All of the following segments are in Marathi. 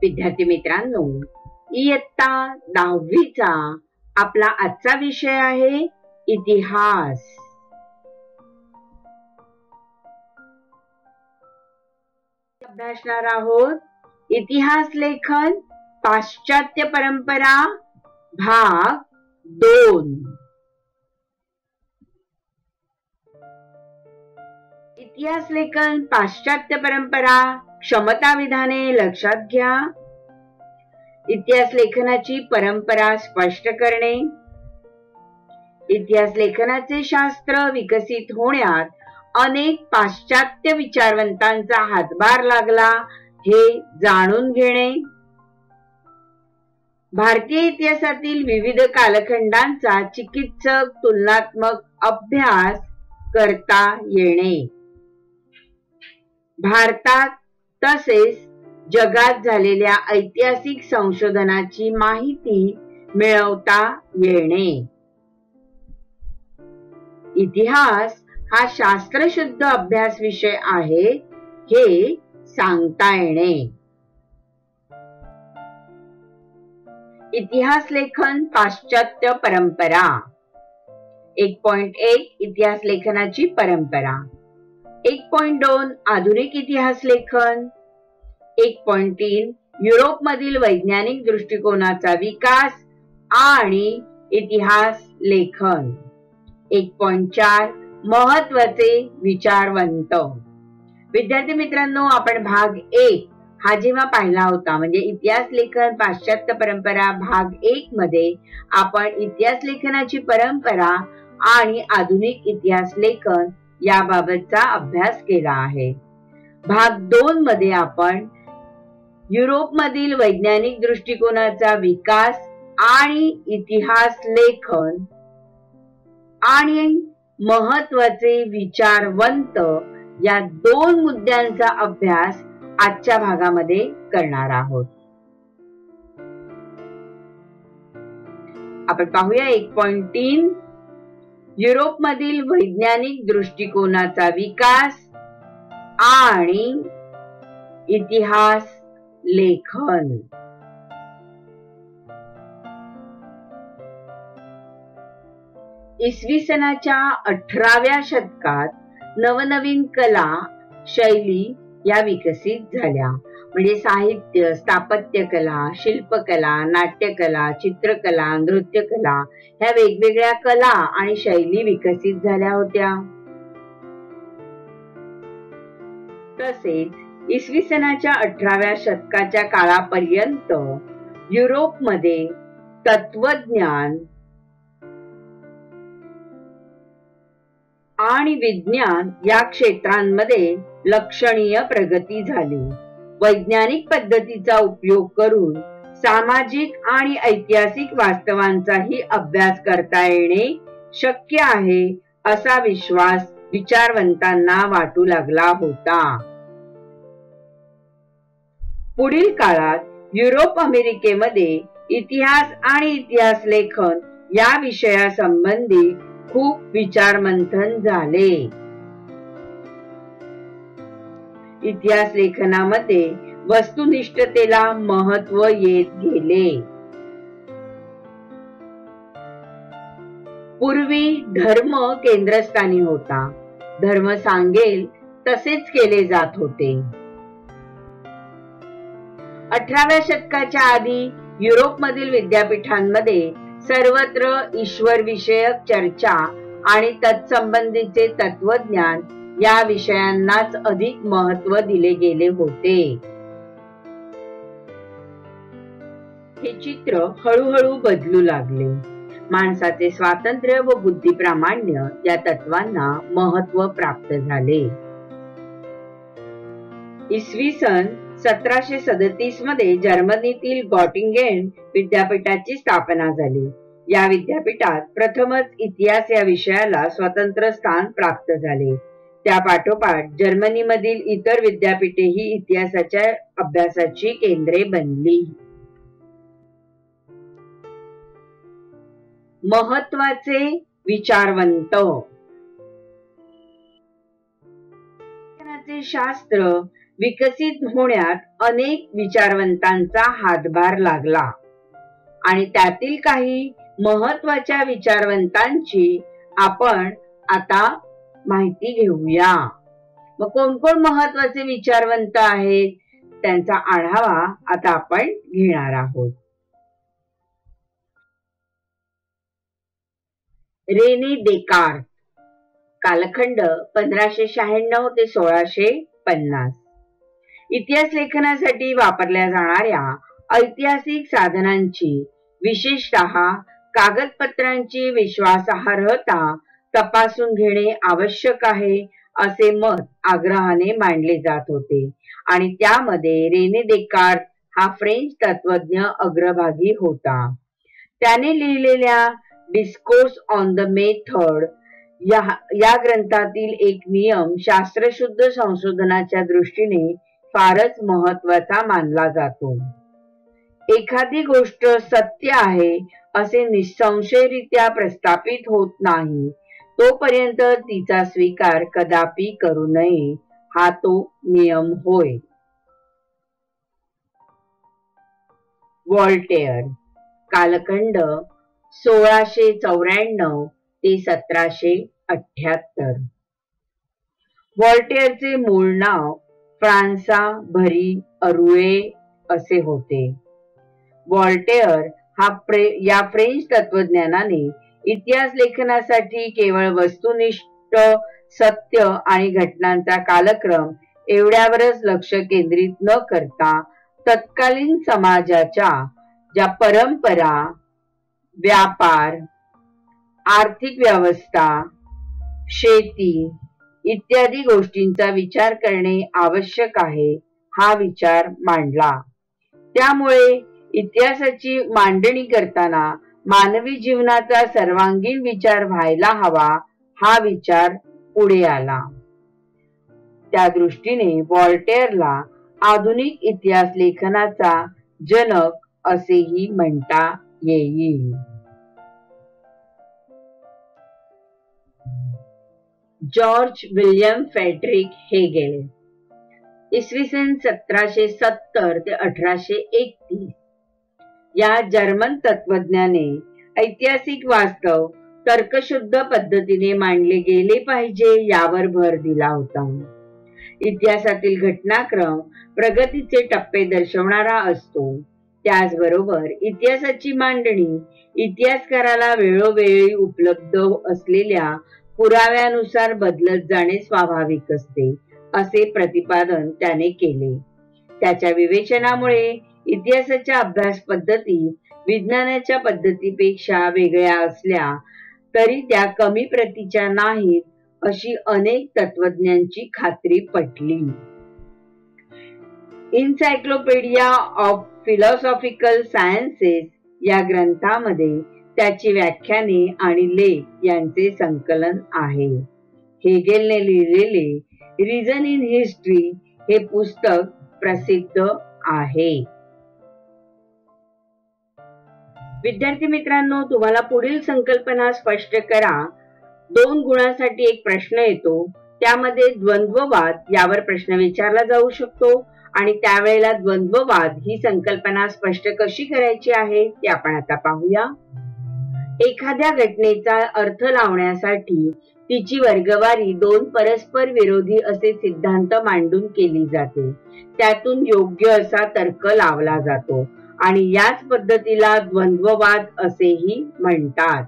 विद्यार्थी मित्रांनो, इयत्ता 10वीचा आपला आजचा विषय आहे इतिहास। अभ्यासणार आहोत इतिहास लेखन पाश्चात्य परंपरा भाग 2। इतिहास लेखन पाश्चात्य परंपरा क्षमता विधाने लक्षात घ्या। इतिहास लेखनाची परंपरा स्पष्ट करणे, इतिहास लेखनाचे शास्त्र विकसित होण्यात अनेक पाश्चात्य विचारवंतांचा हातभार लागला हे जाणून घेणे, भारतीय इतिहासातील विविध कालखंडांचा चिकित्सक तुलनात्मक अभ्यास करता येणे, भारतात तसेच जगात झालेल्या ऐतिहासिक संशोधनाची माहिती मिळवता येणे। इतिहास हा शास्त्रशुद्ध अभ्यास विषय आहे हे सांगता येणे। इतिहास लेखन पाश्चात्य परंपरा 1.1 इतिहास लेखनाची परंपरा, 1.2 आधुनिक इतिहास लेखन, 1.3 युरोपमधील वैज्ञानिक दृष्टिकोनाचा विकास आणि इतिहास लेखन, 1.4 महत्वाचे विचारवंत। विद्यार्थी मित्रांनो, आपण भाग 1 हा जेव्हा पाहिला होता म्हणजे इतिहास लेखन पाश्चात्य परंपरा भाग 1 मध्ये आपण इतिहास लेखनाची परंपरा आणि आधुनिक इतिहास लेखन याबाबतचा अभ्यास केला आहे। भाग 2 मध्ये आपण युरोपमधील वैज्ञानिक दृष्टिकोनाचा विकास आणि इतिहास लेखन आणि महत्वाचे विचारवंत या 2 मुद्द्यांचा अभ्यास आजच्या भागामध्ये करणार आहोत। आपण पाहूया 1.3 युरोपमधील वैज्ञानिक दृष्टिकोनाचा विकास आणि इतिहास लेखन। इसवी सनाच्या 18व्या शतकात नवनवीन कला शैली या विकसित झाल्या, म्हणजे साहित्य, स्थापत्यकला, शिल्पकला, नाट्यकला, चित्रकला, नृत्यकला ह्या वेगवेगळ्या कला आणि शैली विकसित झाल्या होत्या। तसेच इसवी सनाच्या 18व्या शतकाच्या काळापर्यंत युरोपमध्ये तत्वज्ञान आणि विज्ञान या क्षेत्रांमध्ये लक्षणीय प्रगती झाली। वैज्ञानिक पद्धतीचा उपयोग करून सामाजिक आणि ऐतिहासिक वास्तवांचाही अभ्यास करता येणे शक्य आहे असा विश्वास विचारवंतांना वाटू लागला होता। पुढील काळात युरोप अमेरिकेमध्ये इतिहास आणि इतिहास लेखन या विषयासंबंधी खूप विचारमंथन झाले। इतिहास लेखनामध्ये वस्तुनिष्ठतेला महत्व येत गेले। पूर्वी धर्म केंद्रस्थानी होता, धर्म सांगेल तसेच केले जात होते। 18व्या शतकाच्या आधी युरोपमधील विद्यापीठांमध्ये सर्वत्र ईश्वर विषयक चर्चा आणि तत्संबंधीचे तत्वज्ञान या विषयांनाच अधिक महत्व दिले गेले होते। हे चित्र हळूहळू बदलू लागले। माणसाचे स्वातंत्र्य व बुद्धिप्रामाण्य या तत्वांना महत्व प्राप्त झाले। इसवी सन 1737 मध्ये जर्मनीतील गॉटिंगेन विद्यापीठाची स्थापना झाली। या विद्यापीठात प्रथमच इतिहास या विषयाला स्वतंत्र स्थान प्राप्त झाले। त्या पाठोपाठ जर्मनीमधील इतर विद्यापीठेही इतिहासाच्या अभ्यासाची केंद्रे बनली। महत्वाचे विचारवंत शास्त्र विकसित होण्यात अनेक विचारवंतांचा हातभार लागला आणि त्यातील काही महत्वाच्या विचारवंतांची आपण आता माहिती घेऊया. मग कोण कोण महत्वाचे विचारवंत आहेत त्यांचा आढावा आता आपण घेणार आहोत. रेने देकार्त, कालखंड 1596 ते 1650. इतिहास लेखनासाठी वापरल्या जाणाऱ्या ऐतिहासिक साधनांची, विशेषतः कागदपत्रांची विश्वासार्हता तपासून घेणे आवश्यक आहे असे मत आग्रहाने मांडले जात होते आणि त्यामध्ये रेने देकार्त हा फ्रेंच तत्वज्ञ अग्रभागी होता. त्याने लिहिलेल्या डिस्कोर्स ऑन द मेथड या ग्रंथातील एक नियम शास्त्रशुद्ध संशोधनाच्या दृष्टीने फारच महत्वाचा मानला जातो. एखादी गोष्ट सत्य आहे असे निसंशयरित्या प्रस्थापित होत नाही तोपर्यंत तिचा स्वीकार कदापि करू नये, हा तो नियम होय. व्हॉल्टेअर, कालखंड 1694 ते 1778. व्हॉल्टेअरचे मूळ नाव फ्रान्सा भरी अरुए असे होते. व्हॉल्टेअर या फ्रेंच तत्वज्ञानाने इतिहास लेखनासाठी केवळ वस्तुनिष्ठ सत्य आणि घटनांचा कालक्रम एवढ्यावरच लक्ष केंद्रित न करता तत्कालीन समाजाच्या ज्या परंपरा, व्यापार, आर्थिक व्यवस्था, शेती इत्यादी गोष्टींचा विचार करणे आवश्यक आहे हा विचार मांडला. त्यामुळे इतिहासाची मांडणी करताना मानवी जीवनाचा सर्वांगीण विचार व्हायला हवा हा विचार पुढे आला. त्या दृष्टीने व्हॉल्टेअरला आधुनिक इतिहास लेखनाचा जनक असेही म्हणता येईल. जॉर्ज विल्यम फ्रेडरिक हेगेल, इसवी सन 1770 ते 1831. या जर्मन तत्वज्ञाने ऐतिहासिक वास्तव तर्कशुद्ध पद्धतीने मांडले गेले पाहिजे यावर भर दिला होता. इतिहासातील घटनाक्रम प्रगतीचे टप्पे दर्शवणारा असतो. त्याचबरोबर इतिहासाची मांडणी इतिहासकाराला वेळोवेळी उपलब्ध असलेल्या पुराव्यानुसार बदलत जाणे स्वाभाविक असते असे प्रतिपादन त्याने केले. त्याच्या विवेचनामुळे इतिहासाच्या अभ्यास पद्धती विज्ञानाच्या पद्धतीपेक्षा वेगळ्या असल्या तरी त्या कमी प्रतीच्या नाहीत अशी अनेक तत्वज्ञांची खात्री पटली. इन्सायक्लोपीडिया ऑफ फिलॉसॉफिकल सायन्सेस या ग्रंथामध्ये त्याची व्याख्याने आणि लेख यांचे संकलन आहे. हेगेलने लिहिलेले रिझन इन हिस्ट्री हे पुस्तक प्रसिद्ध आहे. विद्यार्थी मित्रांनो, तुम्हाला पुढील संकल्पना स्पष्ट करा. 2 गुणांसाठी एक प्रश्न येतो, त्यामध्ये द्वंद्ववाद यावर प्रश्न विचारला जाऊ शकतो आणि त्यावेळेला द्वंद्ववाद ही संकल्पना स्पष्ट कशी करायची आहे ते आपण आता पाहूया. एखाद्या घटनेचा अर्थ लावण्यासाठी तिची वर्गवारी 2 परस्पर विरोधी असे सिद्धांत मांडून केली जाते. त्यातून योग्य असा तर्क लावला जातो आणि याच पद्धतीला द्वंद्ववाद असेही म्हणतात.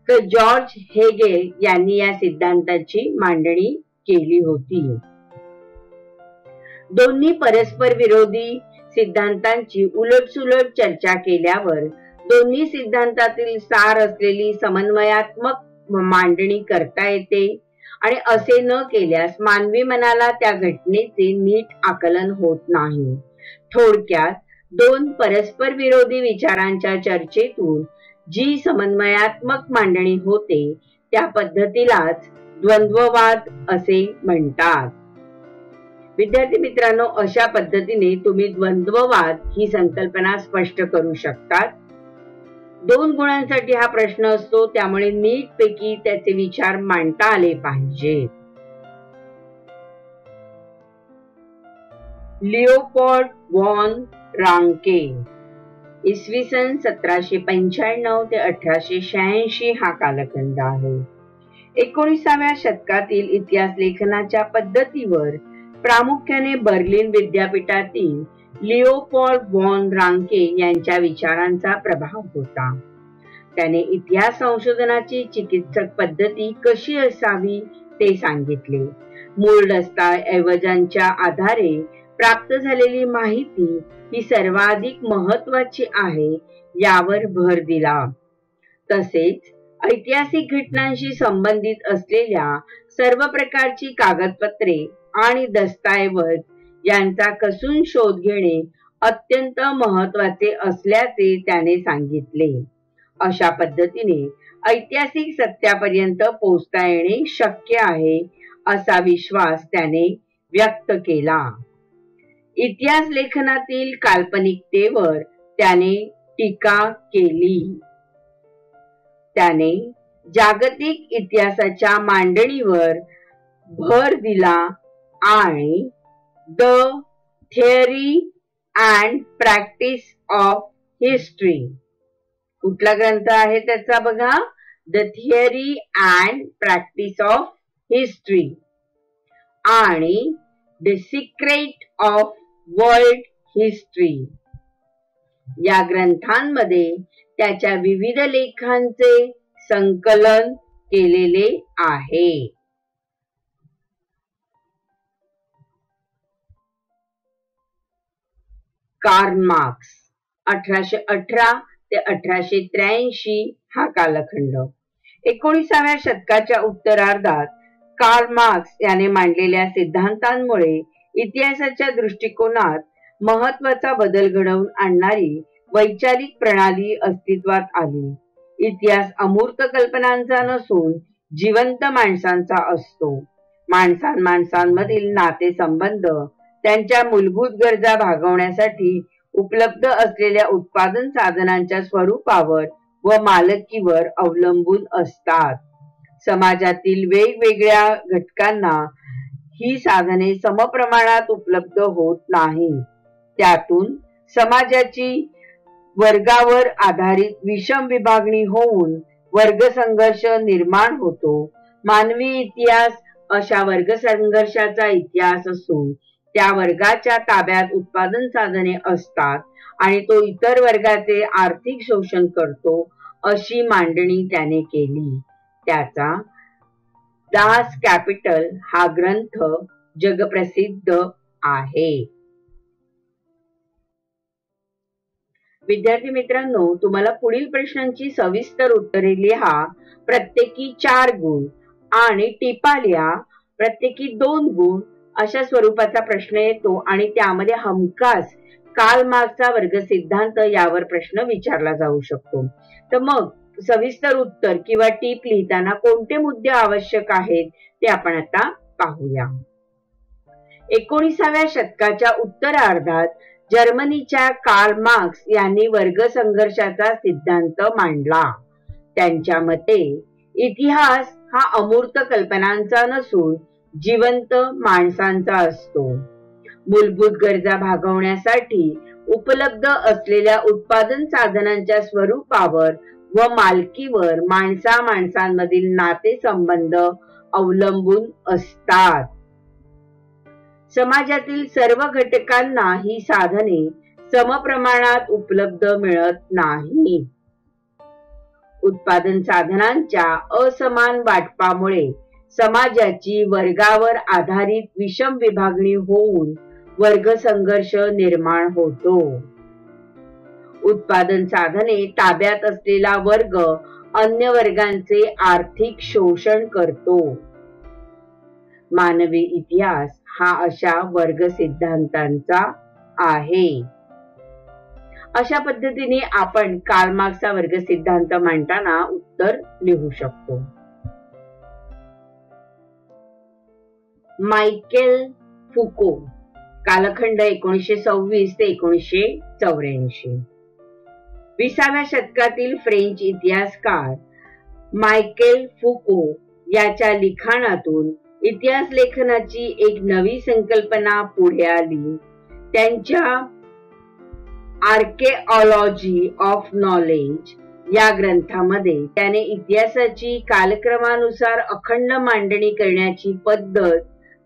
तर जॉर्ज हेगेल यांनी या सिद्धांताची मांडणी केली होती. दोन्ही परस्पर विरोधी सिद्धांतांची उलटसुलट चर्चा केल्यावर दोन्ही सिद्धांतातील सार असलेली समन्वयात्मक मांडणी करता येते आणि असे न केल्यास मानवी मनाला त्या घटनेचे नीट आकलन होत नाही. थोडक्यात 2 परस्पर विरोधी विचारांच्या चर्चेतून जी समन्वयात्मक मांडणी होते त्या पद्धतीलाच द्वंद्ववाद असे म्हणतात. विद्यार्थी मित्रांनो, अशा पद्धतीने तुम्ही द्वंद्ववाद ही संकल्पना स्पष्ट करू शकतात. 2 गुणांसाठी हा प्रश्न असतो, त्यामुळे नीटपैकी त्याचे विचार मांडता आले पाहिजेत. Leopold von Ranke. इसवी सन 1795 ते 1886 हा कालखंड आहे. 19व्या शतकातील इतिहास लेखनाच्या पद्धतीवर प्रामुख्याने बर्लिन विद्यापीठातील लिओपोल्ड वॉन रांके यांच्या विचारांचा प्रभाव होता. त्याने इतिहास संशोधनाची चिकित्सक पद्धती कशी असावी ते सांगितले. मूळ दस्तऐवजांच्या आधारे प्राप्त झालेली माहिती ही सर्वाधिक महत्वाची आहे यावर भर दिला. तसेच ऐतिहासिक घटनांशी संबंधित असलेल्या सर्व प्रकारची कागदपत्रे आणि दस्तऐवज यांचा कसून शोध घेणे अत्यंत महत्वाचे असल्याचे त्याने सांगितले. अशा पद्धतीने ऐतिहासिक सत्यापर्यंत पोहोचता येणे शक्य आहे असा विश्वास त्याने व्यक्त केला. इतिहास लेखनातील काल्पनिकतेवर त्याने टीका केली. त्याने जागतिक इतिहासाच्या मांडणीवर भर दिला आणि the theory and practice of history, कुठला ग्रंथ आहे त्याचा बघा, the theory and practice of history आणि the secret of world history या ग्रंथांमध्ये त्याच्या विविध लेखांचे संकलन केलेले आहे. कार्ल मार्क्स 1818 ते 1883 हा कालखंड. 19व्या शतकाच्या उत्तरार्धात कार्ल मार्क्स याने मांडलेल्या सिद्धांतांमुळे इतिहासाच्या दृष्टिकोनात महत्वाचा बदल घडवून आणणारी वैचारिक प्रणाली अस्तित्वात आली. इतिहास अमूर्त कल्पनांचा नसून जिवंत माणसांचा असतो. माणसांमधील नातेसंबंध, त्यांच्या मूलभूत गरजा भागवण्यासाठी उपलब्ध असलेल्या उत्पादन साधनांच्या स्वरूपावर व मालकीवर अवलंबून असतात. समाजातील वेगवेगळ्या घटकांना ही साधने समप्रमाणात उपलब्ध होत नाही. त्यातून समाजाची वर्गावर आधारित विषम विभागणी होऊन वर्गसंघर्ष निर्माण होतो. मानवी इतिहास अशा वर्गसंघर्षाचा इतिहास असून त्या वर्गाच्या ताब्यात उत्पादन साधने असतात आणि तो इतर वर्गाचे आर्थिक शोषण करतो अशी मांडणी त्याने केली. त्याचा दास कॅपिटल हा ग्रंथ जगप्रसिद्ध आहे. विद्यार्थी मित्रांनो, तुम्हाला पुढील प्रश्नांची सविस्तर उत्तरे लिहा. प्रत्येकी 4 गुण आणि टिपा लिहा. प्रत्येकी 2 गुण अशा स्वरूपाचा प्रश्न येतो आणि त्यामध्ये हमखास कार्ल मार्क्सचा वर्ग सिद्धांत यावर प्रश्न विचारला जाऊ शकतो. तर मग सविस्तर उत्तर किंवा टीप लिहिताना कोणते मुद्दे आवश्यक आहेत ते आपण आता पाहूया. 19व्या शतकाच्या उत्तरार्धात जर्मनीच्या कार्ल मार्क्स यांनी वर्ग संघर्षाचा सिद्धांत मांडला. त्यांच्या मते इतिहास हा अमूर्त कल्पनांचा नसून जिवंत माणसांचा असतो. मूलभूत गरजा भागवण्यासाठी उपलब्ध असलेल्या उत्पादन साधनांच्या स्वरूपावर व मालकीवर माणसांमधील नातेसंबंध अवलंबून असतात. समाजातील सर्व घटकांना ही साधने समप्रमाणात उपलब्ध मिळत नाही. उत्पादन साधनांच्या असमान वाटपामुळे समाजाची वर्गावर आधारित विषम विभागणी होऊन वर्गसंघर्ष निर्माण होतो. उत्पादन साधने ताब्यात असलेला वर्ग अन्य वर्गांचे आर्थिक शोषण करतो. मानवी इतिहास हा अशा वर्ग सिद्धांतांचा आहे. अशा पद्धतीने आपण कार्ल मार्क्सचा वर्ग सिद्धांत मांडताना उत्तर लिहू शकतो. मायकेल फुको, कालखंड 1926 ते 1984. 20व्या शतकातील फ्रेंच इतिहासकार मायकेल फुको याच्या लिखाणातून इतिहास लेखनाची एक नवी संकल्पना पुढे आली. त्यांच्या आर्केओलॉजी ऑफ नॉलेज या ग्रंथामध्ये त्याने इतिहासाची कालक्रमानुसार अखंड मांडणी करण्याची पद्धत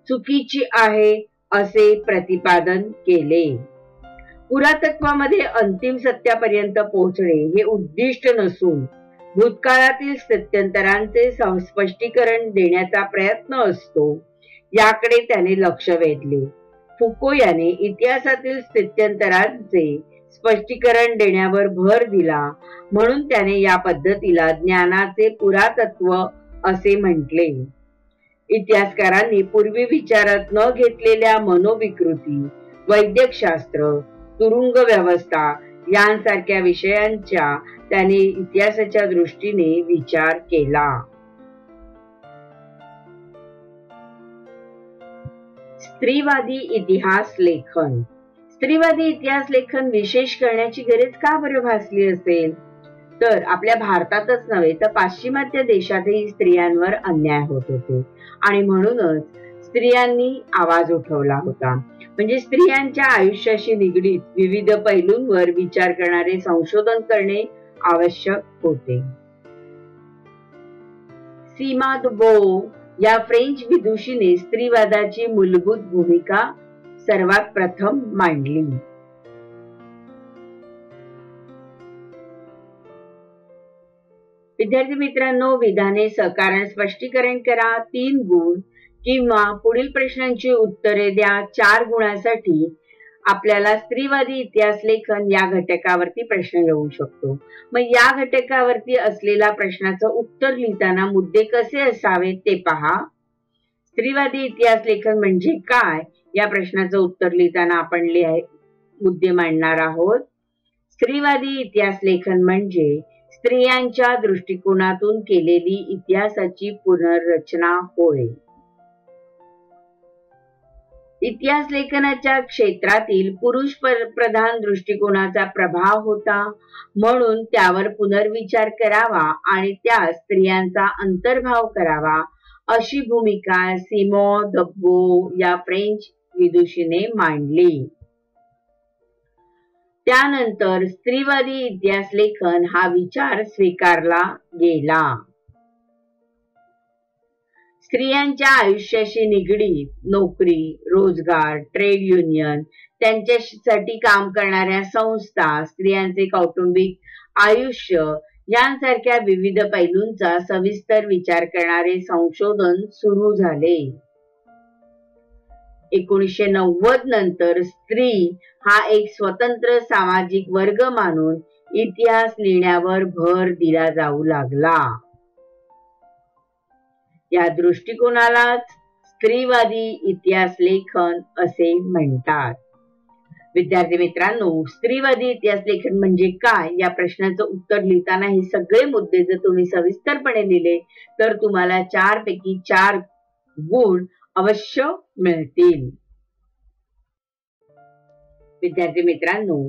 चुकीची आहे असे प्रतिपादन केले. पुरातत्वामध्ये अंतिम सत्यापर्यंत पोहोचणे हे उद्दिष्ट नसून भूतकाळातील सत्यंतरांचे स्पष्टीकरण देण्याचा प्रयत्न असतो याकडे त्याने लक्ष वेधले. फुको याने इतिहासातील स्थित्यंतरांचे स्पष्टीकरण देण्यावर भर दिला, म्हणून त्याने या पद्धतीला ज्ञानाचे पुरातत्व असे म्हटले. इतिहासकारांनी पूर्वी विचारात न घेतलेल्या मनोविकृती, वैद्यकशास्त्र, तुरुंग व्यवस्था यांसारख्या विषयांचा त्याने इतिहासाच्या दृष्टीने विचार केला. स्त्रीवादी इतिहास लेखन. स्त्रीवादी इतिहास लेखन विशेष करण्याची गरज का बरं भासली असेल? तर आपल्या भारतातच नव्हे तर पाश्चिमात्य देशातही स्त्रियांवर अन्याय होत होते आणि म्हणूनच स्त्रियांनी आवाज उठवला होता. म्हणजे स्त्रियांच्या आयुष्याशी निगडीत विविध पैलूंवर विचार करणारे संशोधन करणे आवश्यक होते. सीमा दुबो या फ्रेंच विदुषीने स्त्रीवादाची मूलभूत भूमिका सर्वात प्रथम मांडली. विद्यार्थी मित्रांनो, विधाने सकारण स्पष्टीकरण करा 3 गुण किंवा पुढील प्रश्नांची उत्तरे द्या 4 गुणासाठी आपल्याला स्त्रीवादी इतिहास लेखन या घटकावरती प्रश्न येऊ शकतो. मग या घटकावरती असलेला प्रश्नाचं उत्तर लिहिताना मुद्दे कसे असावेत ते पहा. स्त्रीवादी इतिहास लेखन म्हणजे काय या प्रश्नाचं उत्तर लिहिताना आपण मुद्दे मांडणार आहोत. स्त्रीवादी इतिहास लेखन म्हणजे स्त्रियांच्या दृष्टिकोनातून केलेली इतिहासाची पुनर्रचना होय. इतिहास लेखनाच्या क्षेत्रातील पुरुष प्रधान दृष्टिकोनाचा प्रभाव होता, म्हणून त्यावर पुनर्विचार करावा आणि त्यात स्त्रियांचा अंतर्भाव करावा अशी भूमिका सिमोन दब्बो या फ्रेंच विदुषीने मांडली. त्यानंतर स्त्रीवादी इतिहास लेखन हा विचार स्वीकारला गेला. स्त्रियांच्या आयुष्याशी निगडीत नोकरी, रोजगार, ट्रेड युनियन, त्यांच्यासाठी काम करणाऱ्या संस्था, स्त्रियांचे कौटुंबिक आयुष्य यांसारख्या विविध पैलूंचा सविस्तर विचार करणारे संशोधन सुरू झाले. 1990 नंतर स्त्री हा एक स्वतंत्र सामाजिक वर्ग मानून इतिहास लिहिण्यावर भर दिला जाऊ लागला. या दृष्टिकोनालाच स्त्रीवादी इतिहास लेखन असे म्हणतात. विद्यार्थी मित्रांनो, स्त्रीवादी इतिहास लेखन म्हणजे काय या प्रश्नाचं उत्तर लिहिताना हे सगळे मुद्दे जर तुम्ही सविस्तरपणे लिहिले तर तुम्हाला 4 पैकी 4 गुण अवश्य मिळतील. विद्यार्थी मित्रांनो,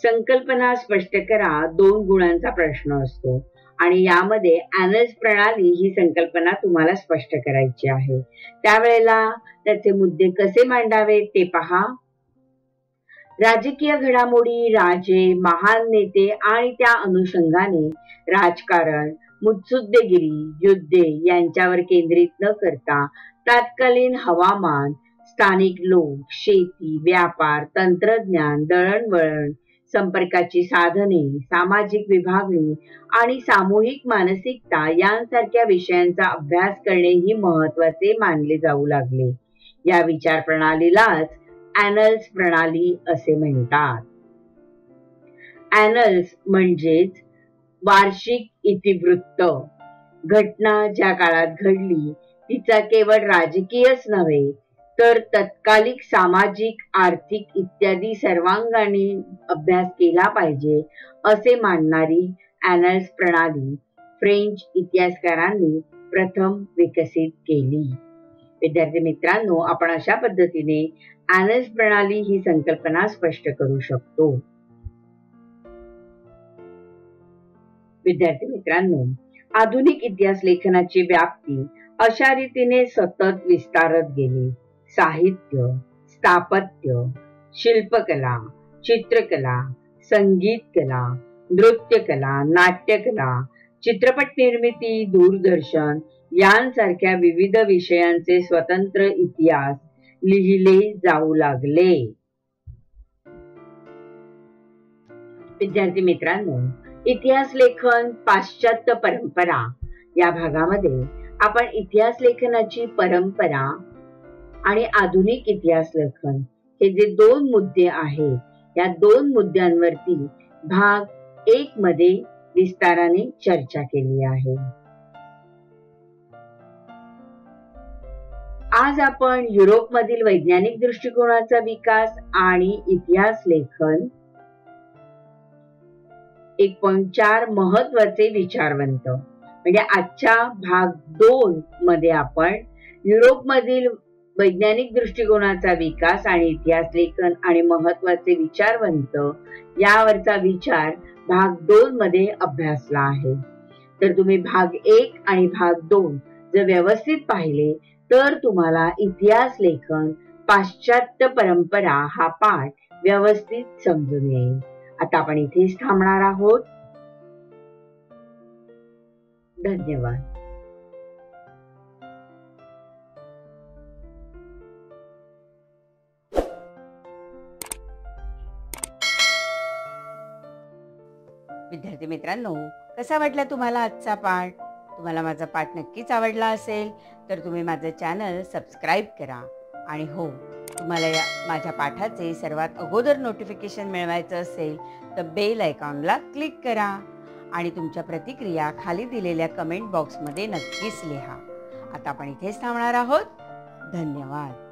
संकल्पना स्पष्ट करा 2 गुणांचा प्रश्न असतो आणि यामध्ये ॲनल्स प्रणाली ही संकल्पना तुम्हाला स्पष्ट करायची आहे. त्यावेळेला त्याचे मुद्दे कसे मांडावे ते पहा. राजकीय घडामोडी, राजे, महान नेते आणि त्या अनुषंगाने राजकारण, मुत्सुद्देगिरी, युद्धे यांच्यावर केंद्रित न करता तत्कालीन हवामान, स्थानिक लोक, शेती, व्यापार, तंत्रज्ञान, दळणवळण, संपर्काची साधने, सामाजिक विभागणी आणि सामूहिक मानसिकता यांसारख्या विषयांचा अभ्यास करणेही महत्त्वाचे मानले जाऊ लागले. या विचार प्रणालीलाच ॲनल्स प्रणाली असे म्हणतात. ॲनल्स म्हणजेच वार्षिक इतिवृत्त. घटना ज्या काळात घडली तिचा केवळ राजकीयच नव्हे तर तत्कालिक सामाजिक, आर्थिक इत्यादी सर्वांगाने अभ्यास केला पाहिजे असे मानणारी ॲनल्स प्रणाली फ्रेंच इतिहासकारांनी प्रथम विकसित केली. विद्यार्थी मित्रांनो, आपण अशा पद्धतीने ॲनल्स प्रणाली ही संकल्पना स्पष्ट करू शकतो. विद्यार्थी मित्रांनो, आधुनिक इतिहास लेखनाची व्याप्ती अशा रीतीने सतत विस्तारत गेली. साहित्य, स्थापत्य, शिल्पकला, चित्रकला, संगीत कला, नृत्यकला, नाट्यकला, चित्रपट निर्मिती, दूरदर्शन यांसारख्या विविध विषयांचे स्वतंत्र इतिहास लिहिले जाऊ लागले. विद्यार्थी मित्रांनो, इतिहास लेखन पाश्चात्य परंपरा या भागामध्ये आपण इतिहास लेखनाची परंपरा आणि आधुनिक इतिहास लेखन हे जे दोन मुद्दे आहेत या दोन मुद्द्यांवरती भाग 1 मध्ये विस्ताराने चर्चा केली आहे. आज आपण युरोपमधील वैज्ञानिक दृष्टिकोनाचा विकास आणि इतिहास लेखन 1.4 महत्वाचे विचारवंत म्हणजे आजच्या भाग 2 मध्ये आपण युरोपमधील वैज्ञानिक दृष्टिकोनाचा विकास आणि इतिहास लेखन आणि महत्वाचे विचारवंत यावरचा विचार भाग 2 मध्ये अभ्यासला आहे. तर तुम्ही भाग 1 आणि भाग 2 जर व्यवस्थित पाहिले तर तुम्हाला इतिहास लेखन पाश्चात्य परंपरा हा पाठ व्यवस्थित समजून येईल. आता आपण इथेच थांबणार आहोत. धन्यवाद. विद्यार्थी मित्रांनो, कसा वाटला तुम्हाला आजचा पाठ? तुम्हाला माझा पाठ नक्कीच आवडला असेल तर तुम्ही माझं चॅनल सबस्क्राईब करा. आणि हो, तुम्हाला माझ्या पाठाचे सर्वात अगोदर नोटिफिकेशन मिळवायचं असेल तर बेल आयकॉनला क्लिक करा आणि तुमच्या प्रतिक्रिया खाली दिलेल्या कमेंट बॉक्समध्ये नक्कीच लिहा. आता आपण इथेच थांबणार आहोत. धन्यवाद.